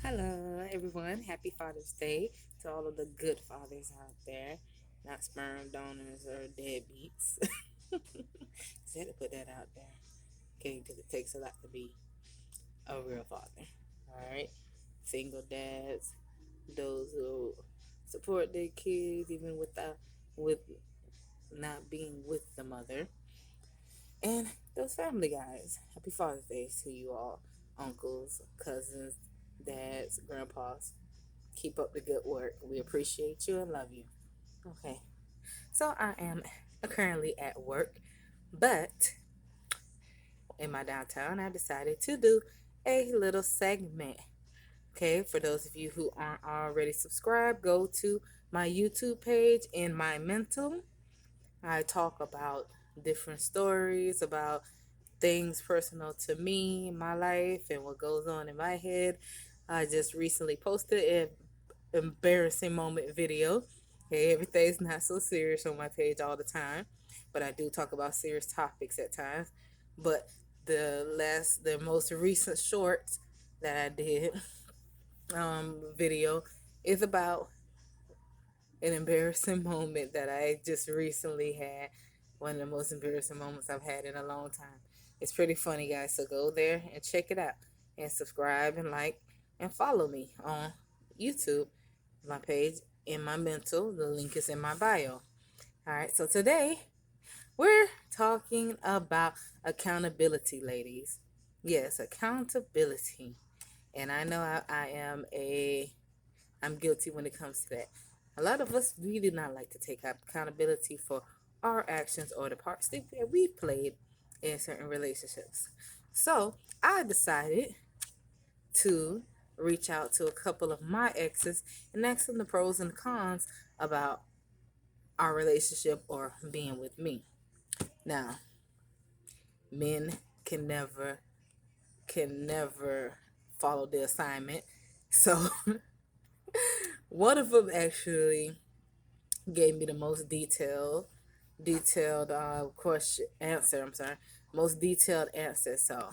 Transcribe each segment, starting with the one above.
Hello, everyone. Happy Father's Day to all of the good fathers out there, not sperm donors or deadbeats. Just had to put that out there, okay? Because it takes a lot to be a real father. All right, single dads, those who support their kids even with not being with the mother, and those family guys. Happy Father's Day to you all, uncles, cousins, dads, grandpas. Keep up the good work. We appreciate you and love you. Okay. So I am currently at work, but in my downtown, I decided to do a little segment. Okay. For those of you who aren't already subscribed, go to my YouTube page in my mental. I talk about different stories about things personal to me, my life, and what goes on in my head. I just recently posted an embarrassing moment video. Okay, everything's not so serious on my page all the time, but I do talk about serious topics at times. But the most recent short that I did video is about an embarrassing moment that I just recently had. One of the most embarrassing moments I've had in a long time. It's pretty funny, guys. So go there and check it out, and subscribe and like and follow me on YouTube, my page in my mental. The link is in my bio. All right. So today we're talking about accountability, ladies. Yes, accountability. And I know I'm guilty when it comes to that. A lot of us, we do not like to take accountability for our actions or the parts that we played in certain relationships. So I decided to reach out to a couple of my exes and ask them the pros and cons about our relationship or being with me. Now, men can never follow the assignment. So one of them actually gave me the most detailed question answer. I'm sorry, most detailed answer. So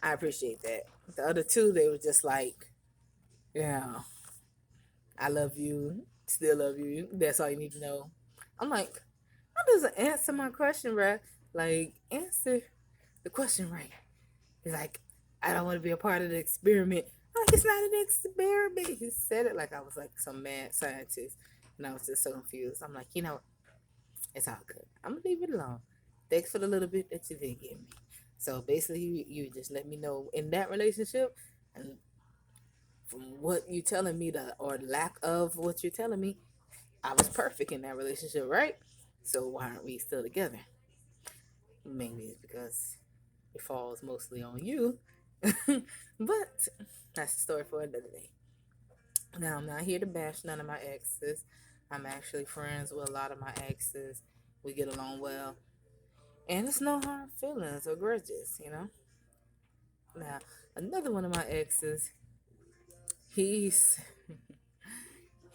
I appreciate that. The other two, they were just like, yeah, I love you, still love you. That's all you need to know. I'm like, how does it answer my question, right? Like, answer the question right. He's like, I don't want to be a part of the experiment. I'm like, it's not an experiment. He said it like I was like some mad scientist. And I was just so confused. I'm like, it's all good. I'm gonna leave it alone. Thanks for the little bit that you did give me. So basically, you just let me know in that relationship, and from what you telling me, or lack of what you're telling me, I was perfect in that relationship, right? So why aren't we still together? Maybe it's because it falls mostly on you, but that's a story for another day. Now I'm not here to bash none of my exes. I'm actually friends with a lot of my exes. We get along well. And it's no hard feelings or grudges. Now, another one of my exes, he's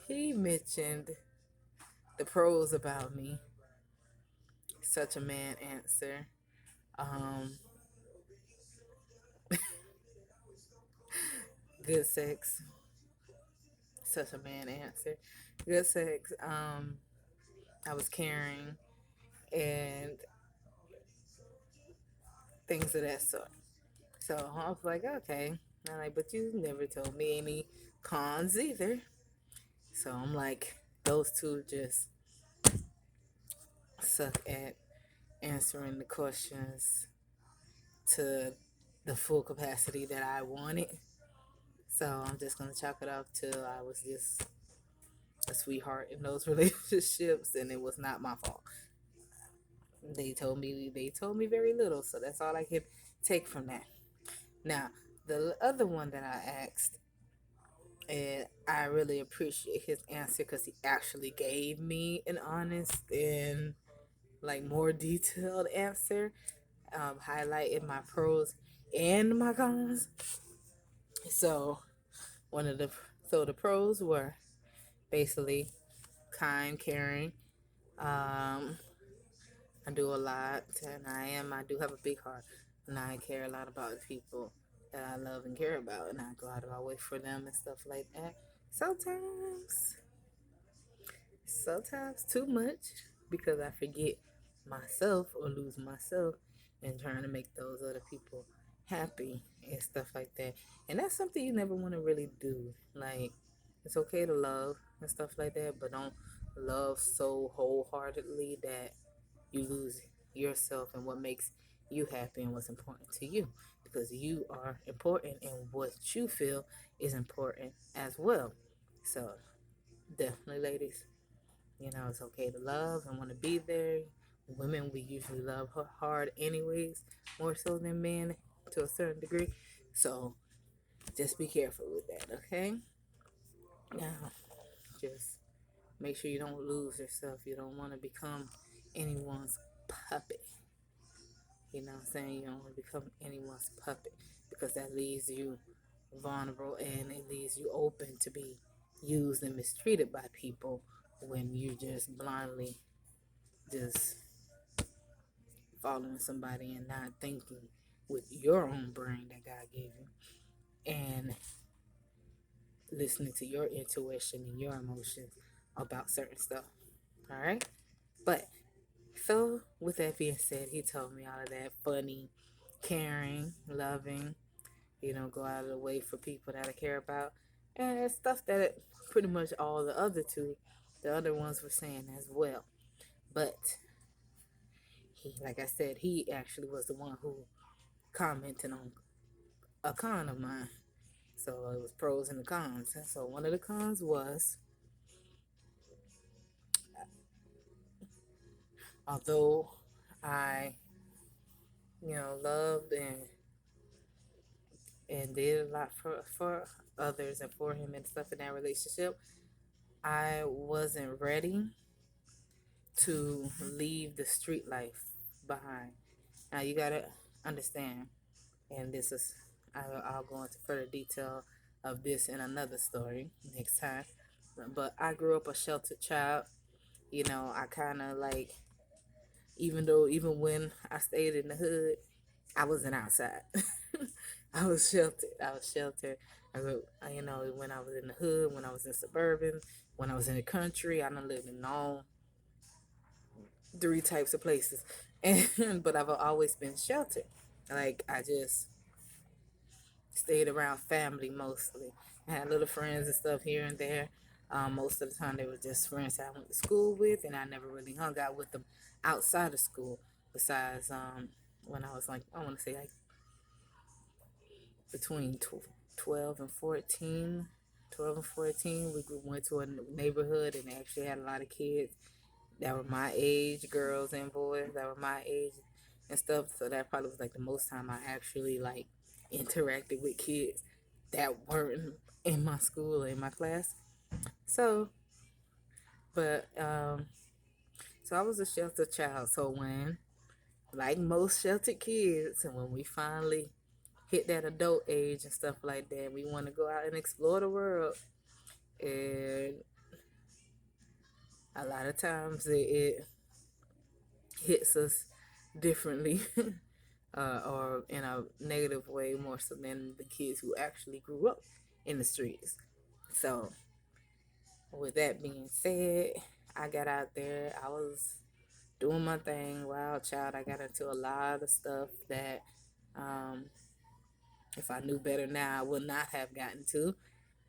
he mentioned the pros about me. Such a man answer. Um, good sex. Such a man answer. Good sex. I was caring and things of that sort. So I was like, okay. I'm like, but you never told me any cons either. So I'm like, those two just suck at answering the questions to the full capacity that I wanted. So I'm just gonna chalk it up to I was just a sweetheart in those relationships, and it was not my fault. They told me very little, so that's all I could take from that. Now, the other one that I asked, and I really appreciate his answer because he actually gave me an honest and like more detailed answer, highlighted my pros and my cons. So one of the so the pros were basically kind, caring. Um, I do a lot, and I do have a big heart, and I care a lot about people. that I love and care about, and I go out of my way for them and stuff like that. Sometimes, sometimes too much because I forget myself or lose myself in trying to make those other people happy and stuff like that. And that's something you never want to really do. Like, it's okay to love and stuff like that, but don't love so wholeheartedly that you lose yourself and what makes you happy and what's important to you, because you are important and what you feel is important as well. So definitely, ladies, it's okay to love and want to be there. Women, we usually love hard anyways, more so than men to a certain degree. So just be careful with that, okay? Now, just make sure you don't lose yourself. You don't want to become anyone's puppet. You know what I'm saying? You don't want to become anyone's puppet because that leaves you vulnerable and it leaves you open to be used and mistreated by people when you just blindly just following somebody and not thinking with your own brain that God gave you and listening to your intuition and your emotions about certain stuff. All right? But so, with that being said, he told me all of that funny, caring, loving, go out of the way for people that I care about, and stuff that pretty much all the other ones were saying as well. But he, like I said, he actually was the one who commented on a con of mine. So it was pros and the cons. And so one of the cons was, although I, loved and did a lot for others and for him and stuff in that relationship, I wasn't ready to leave the street life behind. Now you gotta understand, and this is, I'll go into further detail of this in another story next time. But I grew up a sheltered child. I kind of like, even when I stayed in the hood, I wasn't outside. I was sheltered. I was sheltered. When I was in the hood, when I was in suburban, when I was in the country, I done lived in all three types of places. And but I've always been sheltered. Like I just stayed around family mostly. I had little friends and stuff here and there. Most of the time, they were just friends that I went to school with, and I never really hung out with them outside of school. Besides, when I was like, I want to say like between 12 and 14. 12 and 14, we went to a neighborhood and they actually had a lot of kids that were my age, girls and boys that were my age and stuff. So that probably was like the most time I actually like interacted with kids that weren't in my school or in my class. So, but so I was a sheltered child. So when, like most sheltered kids, and when we finally hit that adult age and stuff like that, we want to go out and explore the world. And a lot of times it hits us differently or in a negative way more so than the kids who actually grew up in the streets. So, with that being said, I got out there. I was doing my thing, wild child. I got into a lot of stuff that um, if I knew better now, I would not have gotten to.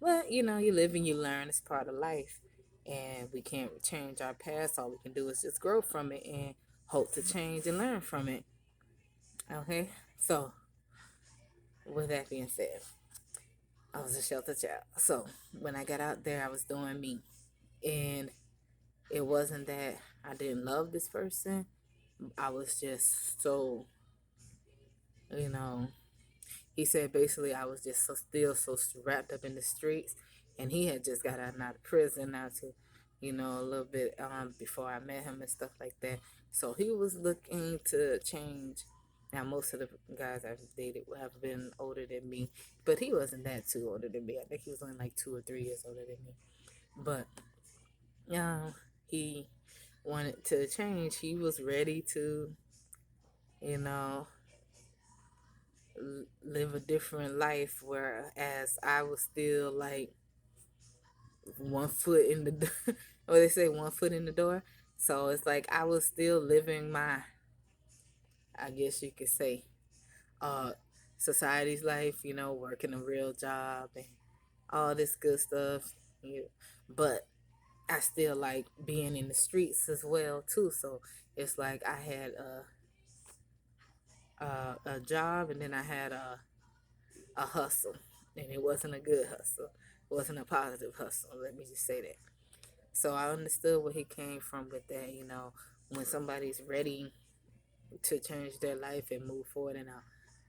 But, you live and you learn. It's part of life. And we can't change our past. All we can do is just grow from it and hope to change and learn from it. Okay? So, with that being said, I was a shelter child. So, when I got out there, I was doing me. And it wasn't that I didn't love this person. I was just so, you know, he said basically I was just so still so wrapped up in the streets, and he had just got out of prison now to, a little bit before I met him and stuff like that. So he was looking to change. Now most of the guys I've dated have been older than me, but he wasn't that too older than me. I think he was only like 2 or 3 years older than me. But he wanted to change. He was ready to, you know, live a different life, whereas I was still like one foot in the or they say one foot in the door. So it's like I was still living my, I guess you could say, uh society's life, working a real job and all this good stuff. Yeah. But I still like being in the streets as well too. So it's like I had a job, and then I had a hustle, and it wasn't a good hustle. It wasn't a positive hustle. Let me just say that. So I understood where he came from with that. When somebody's ready to change their life and move forward in a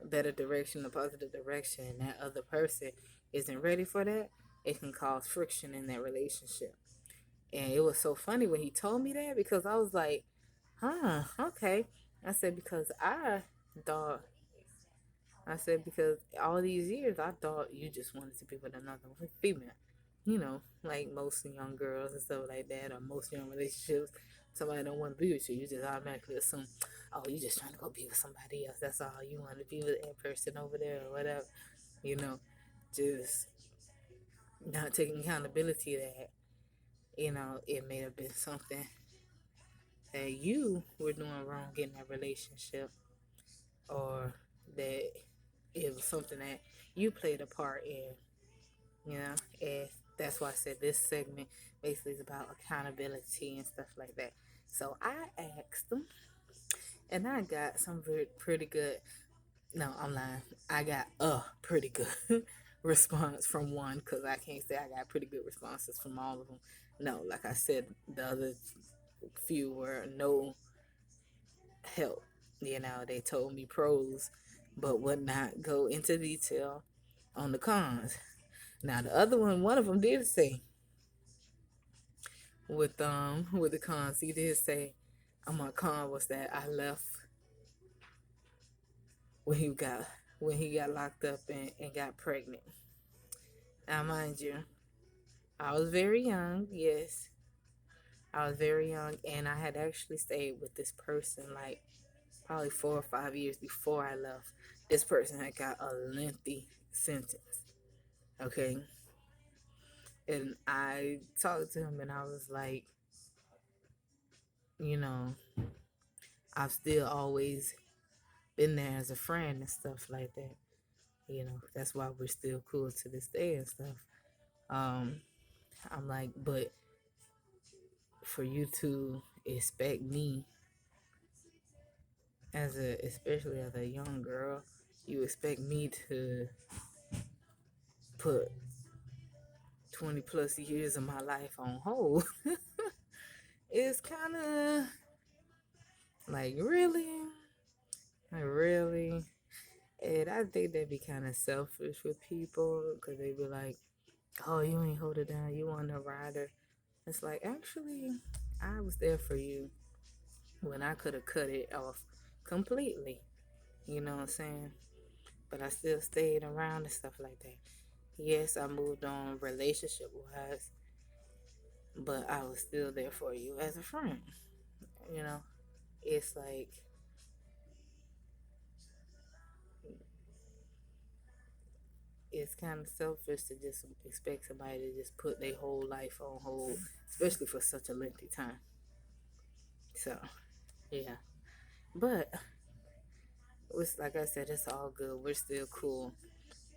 better direction, a positive direction, and that other person isn't ready for that, it can cause friction in that relationship. And it was so funny when he told me that, because I was like, huh, okay. I said, thought, because all these years I thought you just wanted to be with another female. Like most young girls and stuff like that, or most young relationships, somebody don't want to be with you. You just automatically assume, oh, you just trying to go be with somebody else. That's all, you want to be with that person over there or whatever. You know, just not taking accountability that, it may have been something that you were doing wrong in that relationship, or that it was something that you played a part in, and that's why I said this segment basically is about accountability and stuff like that. So I asked them, and I got some pretty good, no, I'm lying, I got a pretty good response from one, because I can't say I got pretty good responses from all of them. No, like I said, the other few were no help. They told me pros, but would not go into detail on the cons. Now the other one of them did say, with the cons, he did say, my con was that I left when he got locked up and got pregnant. Now mind you, I was very young, yes. I was very young, and I had actually stayed with this person like probably 4 or 5 years before I left. This person had got a lengthy sentence. Okay. And I talked to him, and I was like, you know, I've still always been there as a friend and stuff like that. That's why we're still cool to this day and stuff. Um, I'm like, but for you to expect me especially as a young girl, you expect me to put 20 plus years of my life on hold. It's kind of like, really? Like, really? And I think that'd be kind of selfish with people, because they be like, oh, you ain't hold it down. You want a rider. It's like, actually, I was there for you when I could have cut it off completely. You know what I'm saying? But I still stayed around and stuff like that. Yes, I moved on relationship wise, but I was still there for you as a friend. You know, it's like, it's kind of selfish to just expect somebody to just put their whole life on hold, especially for such a lengthy time. So, yeah. But it's like I said, it's all good. We're still cool.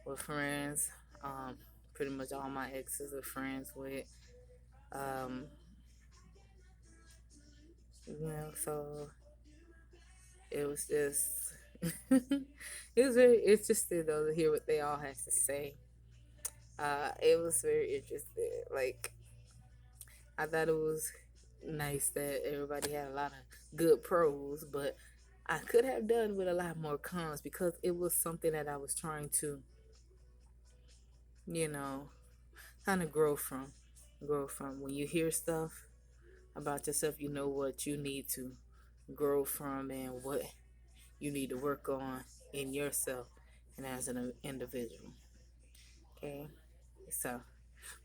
We're friends. Um, Pretty much all my exes are friends with. Um, so it was just, it was very interesting though to hear what they all had to say. It was very interesting. Like, I thought it was nice that everybody had a lot of good pros, but I could have done with a lot more cons, because it was something that I was trying to, you know, kind of grow from. Grow from. When you hear stuff about yourself, you know what you need to grow from and what you need to work on in yourself and as an individual. Okay, so,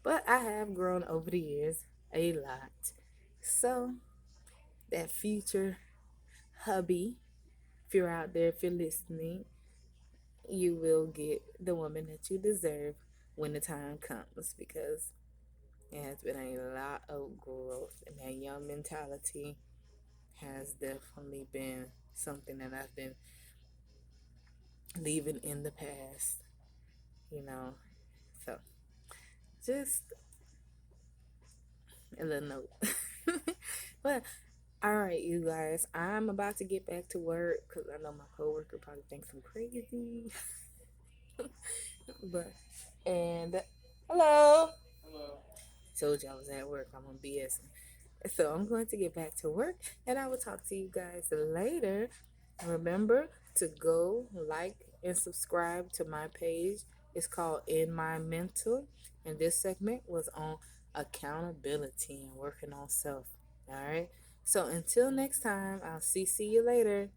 but I have grown over the years a lot. So, that future hubby, if you're out there, if you're listening, you will get the woman that you deserve when the time comes, because it has been a lot of growth, and that young mentality has definitely been something that I've been leaving in the past, you know. So, just a little note. But, all right, you guys, I'm about to get back to work because I know my coworker probably thinks I'm crazy. But, and hello. Told you I was at work. I'm on BS. So I'm going to get back to work, and I will talk to you guys later. Remember to go like and subscribe to my page. It's called In My Mental, and this segment was on accountability and working on self. All right. So until next time, see you later.